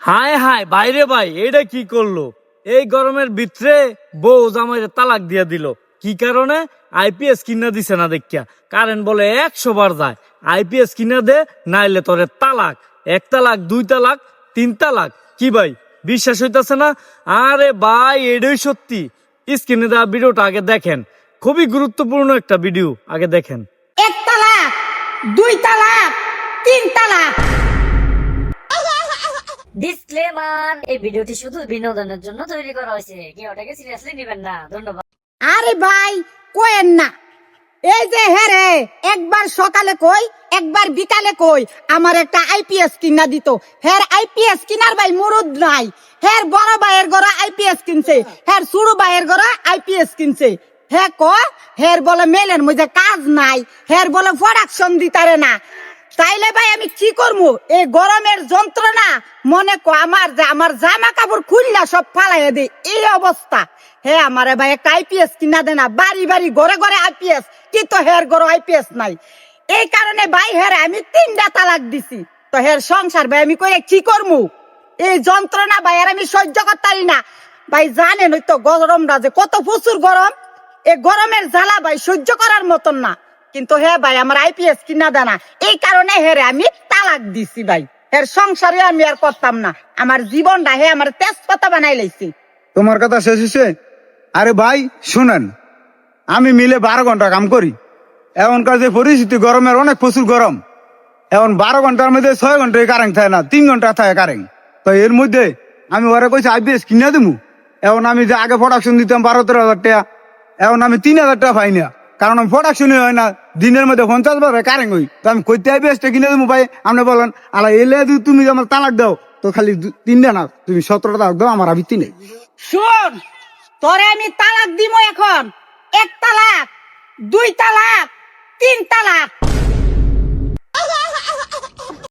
হায় হায় বাইরে ভাই, এটা কি করলো? এই গরমের ভিতরে বউ জামাইরে তালাক দিয়া দিল। কি কারণে? আইপিএস কিনা দিছে না দেখিয়া। কারেন্ট বলে 100 বার যায়। আইপিএস কিনা দে, নাইলে তোরে তালাক। 1 তালাক, 2 তালাক, 3 তালাক। কি ভাই, বিশ্বাস হইতাছে না? আরে ভাই, এটাই সত্যি। স্ক্রিনে দেওয়া ভিডিওটা আগে দেখেন, খুবই গুরুত্বপূর্ণ একটা ভিডিও, আগে দেখেন। 1 তালাক, 2 তালাক, 3 তালাক। ডিসক্লেমার, এই ভিডিওটি শুধু বিনোদনের জন্য তৈরি করা হয়েছে, কেউ ওটাকে সিরিয়াসলি নেবেন না। ধন্যবাদ। আরে ভাই কোয়েন না, এই যে হেরে একবার সকালে কই একবার বিকালে কই আমার একটা আইপিএস কিনা দিত। হের আইপিএস কিনার ভাই মুরুদ নাই। হের বড় ভাইয়ের ঘরে আইপিএস কিনছে, হের ছোট ভাইয়ের ঘরে আইপিএস কিনছে। হে ক হের বলে মেলের মধ্যে কাজ নাই, হের বলে প্রোডাকশন দিতারে না। তাইলে ভাই আমি কি করবো? এই গরমের যন্ত্রণা মনে আমার জামা কাপড় খুললা সব ফালাইয়া দে, এই অবস্থা। হে আমারে ভাই একটা আইপিএস কিনা দে না। বাড়ি বাড়ি ঘরে ঘরে আইপিএস, কিন্তু হের ঘরে আইপিএস নাই। এই কারণে ভাই হের আমি 3টা তালাক দিছি। তো হের সংসার ভাই আমি কই কি করবো? এই যন্ত্রণা ভাই আর আমি সহ্য করতে পারি না। ভাই জানেন ওই তো গরমটা যে কত প্রচুর গরম। এই গরমের জ্বালা ভাই সহ্য করার মতন না। কিন্তু হে ভাই আমার আইপিএস কিনা দেনা, এই কারণে হেরে আমি তালাক দিছি ভাই। এর সংসারে আমি আর করতাম না। আমার জীবনটা হে আমার তেজপাতা বানাই লাইছি। তোমার কথা শেষ হয়েছে? আরে ভাই শুনেন, আমি মিলে 12 ঘন্টা কাম করি। এখনকার যে পরিস্থিতি, গরমের অনেক প্রচুর গরম। এখন 12 ঘন্টার মধ্যে 6 ঘন্টায় কারেন্ট থাকে না, 3 ঘন্টা থাকে কারেন্ট। তো এর মধ্যে আমি ওরা কইছি আইপিএস কিনা দেবো। এখন আমি যে আগে প্রোডাকশন দিতাম 12-13 হাজার টাকা, এখন আমি 3,000 টাকা পাই না। কারণ প্রোডাকশনই হয় না, দিনের মধ্যে 50 বার কারেন্ট হই। তো আমি কইতে আইপিএসটা কিনে দেবো ভাই। আপনি বলেন আলা এলে তুমি আমার তালাক দাও, তো খালি 3টা না, তুমি 17টা তালাক দাও, আমার আবিত্তি নেই। শোন, তোরে আমি তালাক দিব এখন। 1 তালাক, 2 তালাক, 3